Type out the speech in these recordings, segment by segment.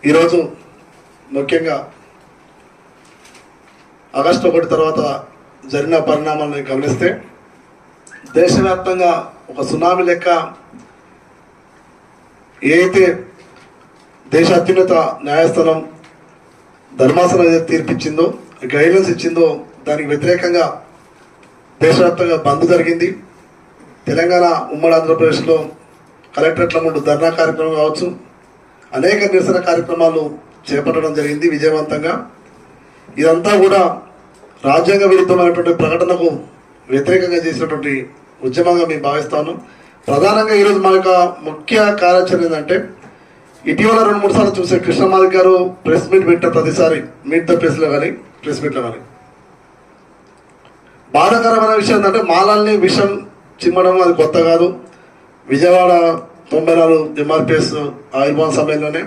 ఈరోజు ముఖ్యంగా ఆగస్టు 1 తర్వాత జరిగిన పరిణామాలను గమనిస్తే దేశవ్యాప్తంగా ఒక సునామీ లెక్క ఏదైతే దేశ అత్యున్నత న్యాయస్థానం ధర్మాసనం ఏదైతే తీర్పిచ్చిందో, గైడ్లైన్స్ ఇచ్చిందో, దానికి వ్యతిరేకంగా దేశవ్యాప్తంగా బంద్ జరిగింది. తెలంగాణ ఉమ్మడి ఆంధ్రప్రదేశ్లో కలెక్టరేట్ల ముందు ధర్నా కార్యక్రమం కావచ్చు, అనేక నిరసన కార్యక్రమాలు చేపట్టడం జరిగింది విజయవంతంగా. ఇదంతా కూడా రాజ్యాంగ విరుద్ధమైనటువంటి ప్రకటనకు వ్యతిరేకంగా చేసినటువంటి ఉద్యమంగా మేము భావిస్తాను. ప్రధానంగా ఈరోజు మా యొక్క ముఖ్య కార్యాచరణ ఏంటంటే, ఇటీవల 2-3 సార్లు చూసే కృష్ణమాది గారు ప్రెస్ మీట్ పెట్టిన ప్రతిసారి మీట్ ద ప్రెస్లో కానీ ప్రెస్ మీట్లో కానీ బాధాకరమైన విషయం ఏంటంటే, మాలాల్ని విషం చిమ్మడం అది కొత్త కాదు. విజయవాడ 94 ఎంఆర్పిఎస్ ఆవిర్భావం సమయంలోనే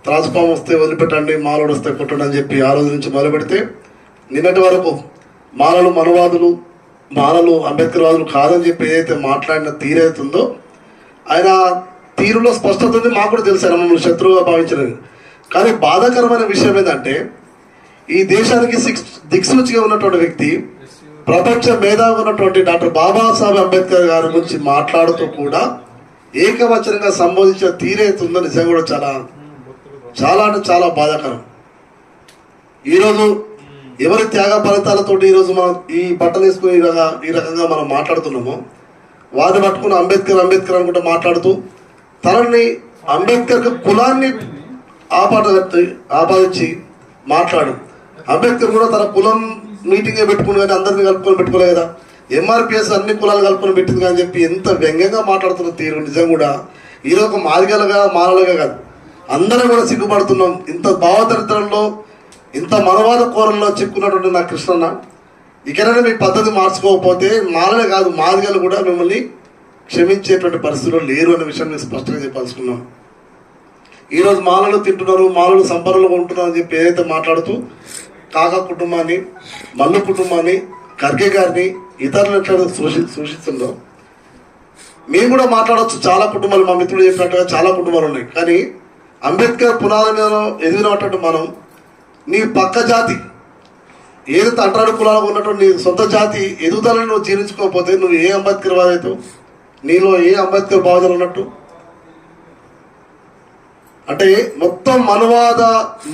ట్రాన్స్ఫార్మ్ వస్తే వదిలిపెట్టండి, మాలోడు వస్తే కొట్టండి అని చెప్పి ఆ రోజు నుంచి మొదలు పెడితే నిన్నటి వరకు మాలలు మనవాదులు, మాలలు అంబేద్కర్ వాదులు కాదని చెప్పి ఏదైతే మాట్లాడిన తీరైతుందో ఆయన తీరులో స్పష్టత ఉంది. మాకు కూడా తెలుసు మమ్మల్ని శత్రువుగా భావించలేదు. కానీ బాధాకరమైన విషయం ఏంటంటే, ఈ దేశానికి దిక్సూచిగా ఉన్నటువంటి వ్యక్తి, ప్రపంచ మేధావి ఉన్నటువంటి డాక్టర్ బాబాసాహెబ్ అంబేద్కర్ గారి గురించి మాట్లాడుతూ కూడా ఏకవచనంగా సంబోధించిన తీరైతుందో నిజంగా కూడా చాలా చాలా అంటే చాలా బాధాకరం. ఈరోజు ఎవరి త్యాగ ఫలితాలతోటి ఈరోజు మనం ఈ బట్టలు వేసుకుని ఈ రకంగా మనం మాట్లాడుతున్నామో, వారిని పట్టుకుని అంబేద్కర్ అంబేద్కర్ అనుకుంటూ మాట్లాడుతూ తనని అంబేద్కర్ కులాన్ని ఆపాదించి మాట్లాడు. అంబేద్కర్ కూడా తన కులం మీటింగే పెట్టుకుని కానీ అందరినీ కలుపుకొని పెట్టుకోలేదు కదా. ఎంఆర్పిఎస్ అన్ని కులాలు కలుపుకొని పెట్టింది కానీ చెప్పి ఎంత వ్యంగ్యంగా మాట్లాడుతున్న తీరు నిజం కూడా ఈరోజు ఒక మార్గాలుగా మాలలుగా కాదు, అందరం కూడా సిగ్గుపడుతున్నాం. ఇంత భావదరిద్రంలో, ఇంత మనవాద కోరంలో చిక్కున్నటువంటి నా కృష్ణన్న, ఇకనైనా మీ పద్ధతి మార్చుకోకపోతే మాలనే కాదు మార్గాలు కూడా మిమ్మల్ని క్షమించేటువంటి పరిస్థితుల్లో లేరు అనే విషయం నేను స్పష్టంగా చెప్పాల్సుకున్నాం. ఈరోజు మాలలు తింటున్నారు, మాలలు సంపన్నులుగా ఉంటున్నారు అని చెప్పి ఏదైతే మాట్లాడుతూ కాకా కుటుంబాన్ని, మల్లు కుటుంబాన్ని, ఖర్గే గారిని, ఇతరులు ఎట్లా సూచిస్తుందో మేము కూడా మాట్లాడవచ్చు. చాలా కుటుంబాలు, మా మిత్రుడు చెప్పినట్టుగా చాలా కుటుంబాలు ఉన్నాయి. కానీ అంబేద్కర్ పునాది మీద ఎదిగినటువంటి మనం, నీ పక్క జాతి ఏదైతే అంటాడు కులాలకు ఉన్నటువంటి నీ సొంత జాతి ఎదుగుదలను నువ్వు జీర్ణించుకోకపోతే నువ్వు ఏ అంబేద్కర్ వాదైతే, నీలో ఏ అంబేద్కర్ భావజలు ఉన్నట్టు? అంటే మొత్తం మనవాద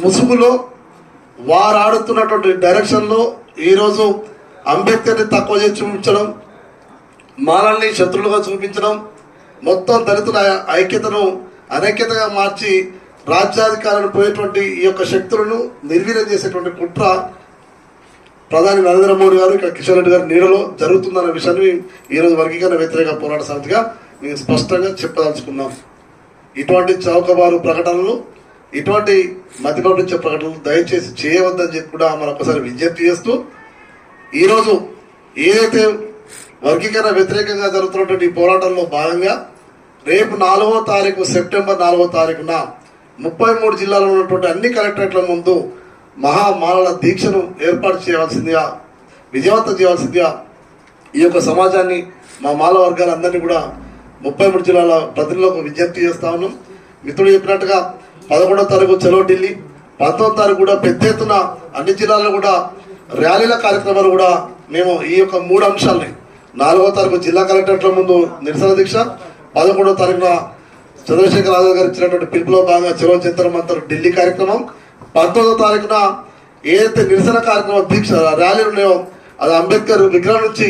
ముసుగులో వారు ఆడుతున్నటువంటి డైరెక్షన్లో ఈరోజు అంబేద్కర్ని తక్కువ చేసి చూపించడం, మాలల్ని శత్రులుగా చూపించడం, మొత్తం దళితుల ఐక్యతను అనైక్యతగా మార్చి రాజ్యాధికారాన్ని పోయేటువంటి ఈ యొక్క శక్తులను నిర్వీర్యం చేసేటువంటి కుట్ర ప్రధాని నరేంద్ర మోడీ గారు, ఇక్కడ కిషన్ రెడ్డి గారి నీడలో జరుగుతుందన్న విషయాన్ని ఈరోజు వర్గీకరణ వ్యతిరేక పోరాట సమితిగా మేము స్పష్టంగా చెప్పదలుచుకున్నాం. ఇటువంటి చౌకబారు ప్రకటనలు, ఇటువంటి మతిమరుపించే ప్రకటనలు దయచేసి చేయవద్దని చెప్పి కూడా మరొకసారి విజ్ఞప్తి చేస్తూ, ఈరోజు ఏదైతే వర్గీకరణ వ్యతిరేకంగా జరుగుతున్నటువంటి పోరాటంలో భాగంగా రేపు 4వ తారీఖు సెప్టెంబర్ 4వ తారీఖున 33 జిల్లాలో ఉన్నటువంటి అన్ని కలెక్టరేట్ల ముందు మహామాలల దీక్షను ఏర్పాటు చేయవలసిందిగా, విజయవంతం చేయవలసిందిగా ఈ యొక్క సమాజాన్ని, మా మాల వర్గాలందరినీ కూడా 33 జిల్లాల ప్రతినిధులకు విజ్ఞప్తి చేస్తా ఉన్నాం. మిత్రుడు చెప్పినట్టుగా 11వ తారీఖు చలో ఢిల్లీ, 19వ తారీఖు కూడా పెద్ద ఎత్తున అన్ని జిల్లాల్లో కూడా ర్యాలీల కార్యక్రమాలు కూడా మేము ఈ యొక్క 3 అంశాలని, 4వ తారీఖు జిల్లా కలెక్టరేట్ల ముందు నిరసన దీక్ష, 11వ తారీఖున చంద్రశేఖర్ ఆజాద్ గారు ఇచ్చినటువంటి పిలుపులో భాగంగా చెరో జంతర్ మంతర్ ఢిల్లీ కార్యక్రమం, 19వ తారీఖున ఏదైతే నిరసన కార్యక్రమం దీక్ష ర్యాలీలు ఉన్నాయో అది అంబేద్కర్ విగ్రహం నుంచి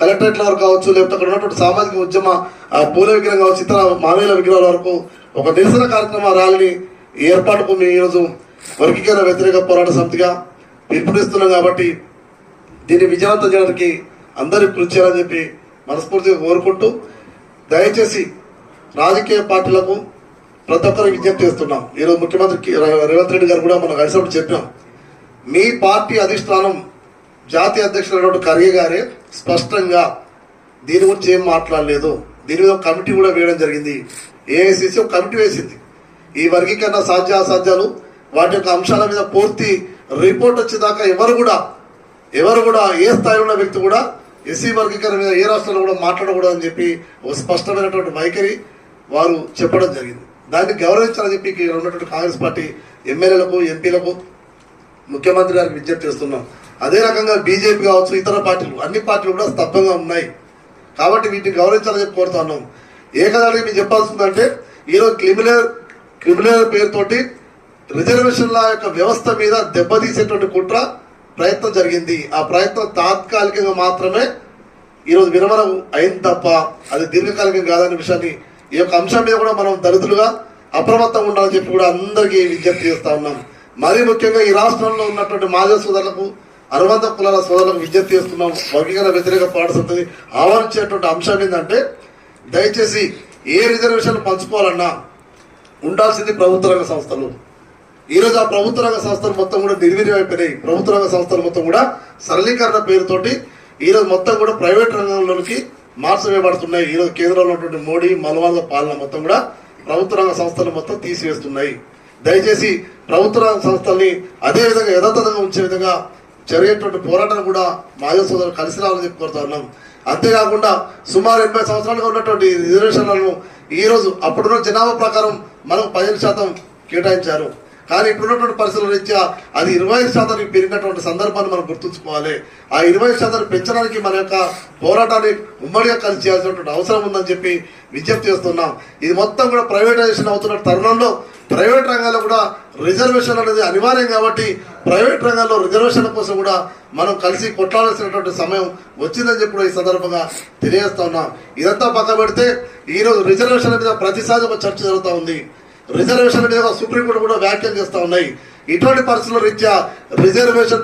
కలెక్టరేట్ల వరకు కావచ్చు, లేకపోతే అక్కడ ఉన్నటువంటి సామాజిక ఉద్యమ పూల విగ్రహం కావచ్చు, ఇతర మానవీయ విగ్రహాల వరకు ఒక నిరసన కార్యక్రమ ర్యాలీని ఏర్పాటుకు మేము ఈరోజు వర్గీకరణ వ్యతిరేక పోరాట సమితిగా పిలుపునిస్తున్నాం. కాబట్టి దీన్ని విజయవంతం చేయడానికి అందరూ కృషి చేయాలని చెప్పి మనస్ఫూర్తిగా కోరుకుంటూ, దయచేసి రాజకీయ పార్టీలకు ప్రతి ఒక్కరికి విజ్ఞప్తి చేస్తున్నాం. ఈరోజు ముఖ్యమంత్రి రేవంత్ రెడ్డి గారు కూడా మనం కలిసినప్పుడు చెప్పాం, మీ పార్టీ అధిష్టానం జాతీయ అధ్యక్షుడు ఖర్గే గారే స్పష్టంగా దీని గురించి ఏం మాట్లాడలేదు. దీని మీద ఒక కమిటీ కూడా వేయడం జరిగింది. ఏఐసిసి ఒక కమిటీ వేసింది. ఈ వర్గీకరణ సాధ్య అసాధ్యాలు వాటి యొక్క అంశాల మీద పూర్తి రిపోర్ట్ వచ్చేదాకా ఎవరు కూడా ఏ స్థాయిలో ఉన్న వ్యక్తి కూడా ఎస్సీ వర్గీకరణ మీద ఏ రాష్ట్రంలో కూడా మాట్లాడకూడదని చెప్పి ఒక స్పష్టమైనటువంటి వైఖరి వారు చెప్పడం జరిగింది. దాన్ని గౌరవించాలని చెప్పి ఇక్కడ ఉన్నటువంటి కాంగ్రెస్ పార్టీ ఎమ్మెల్యేలకు ఎంపీలకు ముఖ్యమంత్రి గారికి విజ్ఞప్తి చేస్తున్నాం. అదే రకంగా బీజేపీ కావచ్చు, ఇతర పార్టీలు, అన్ని పార్టీలు కూడా స్తబ్దంగా ఉన్నాయి. కాబట్టి వీటిని గౌరవించాలని చెప్పి కోరుతా ఉన్నాం. ఏకదానికి మీకు చెప్పాల్సిందంటే ఈరోజు క్రిమినల్ పేరుతోటి రిజర్వేషన్ల యొక్క వ్యవస్థ మీద దెబ్బతీసేటువంటి కుట్ర ప్రయత్నం జరిగింది. ఆ ప్రయత్నం తాత్కాలికంగా మాత్రమే ఈరోజు విరమణ అయింది తప్ప అది దీర్ఘకాలికం కాదనే విషయాన్ని ఈ యొక్క అంశం మీద కూడా మనం దళితులుగా అప్రమత్తంగా ఉండాలని చెప్పి కూడా అందరికీ విజ్ఞప్తి చేస్తా ఉన్నాం. మరీ ముఖ్యంగా ఈ రాష్ట్రంలో ఉన్నటువంటి మాజీ సోదరులకు, అనుబంధ కులాల సోదరులకు విజ్ఞప్తి చేస్తున్నాం. వర్గీకరణ వ్యతిరేక పోరాట సమితి ఆహ్వానించేటువంటి అంశం ఏంటంటే దయచేసి ఏ రిజర్వేషన్ పంచుకోవాలన్నా ఉండాల్సింది ప్రభుత్వ రంగ సంస్థలు. ఈరోజు ఆ ప్రభుత్వ రంగ సంస్థలు మొత్తం కూడా నిర్వీర్యం అయిపోయినాయి. ప్రభుత్వ రంగ సంస్థలు మొత్తం కూడా సరళీకరణ పేరుతోటి ఈరోజు మొత్తం కూడా ప్రైవేట్ రంగంలోకి మార్చివేయబడుతున్నాయి. ఈరోజు కేంద్రంలో ఉన్నటువంటి మోడీ మలవాళ్ళ పాలన మొత్తం కూడా ప్రభుత్వ రంగ సంస్థలు మొత్తం తీసివేస్తున్నాయి. దయచేసి ప్రభుత్వ రంగ సంస్థల్ని అదే విధంగా యథాతథంగా ఉంచే విధంగా జరిగేటువంటి పోరాటం కూడా మాజీ సోదరులు కలిసి రావాలని చెప్పి కోరుతా ఉన్నాం. అంతేకాకుండా సుమారు 80 సంవత్సరాలుగా ఉన్నటువంటి రిజర్వేషన్లను ఈరోజు అప్పుడున్న జనాభా ప్రకారం మనకు 15% కేటాయించారు. కానీ ఇప్పుడున్నటువంటి పరిస్థితుల రీత్యా అది 25% పెరిగినటువంటి సందర్భాన్ని మనం గుర్తుంచుకోవాలి. ఆ 20% పెంచడానికి మన యొక్క పోరాటాన్ని ఉమ్మడిగా కలిసి చేయాల్సినటువంటి అవసరం ఉందని చెప్పి విజ్ఞప్తి చేస్తున్నాం. ఇది మొత్తం కూడా ప్రైవేటైజేషన్ అవుతున్న తరుణంలో ప్రైవేట్ రంగాల్లో కూడా రిజర్వేషన్ అనేది అనివార్యం కాబట్టి ప్రైవేట్ రంగాల్లో రిజర్వేషన్ల కోసం కూడా మనం కలిసి కొట్లాడాల్సినటువంటి సమయం వచ్చిందని చెప్పి కూడా ఈ సందర్భంగా తెలియజేస్తా ఉన్నాం. ఇదంతా పక్క పెడితే ఈరోజు రిజర్వేషన్ల మీద ప్రతిసారి ఒక చర్చ జరుగుతూ ఉంది. రిజర్వేషన్ మీద సుప్రీంకోర్టు కూడా వ్యాఖ్యలు చేస్తూ ఉన్నాయి. ఇటువంటి పరిస్థితుల రీత్యా రిజర్వేషన్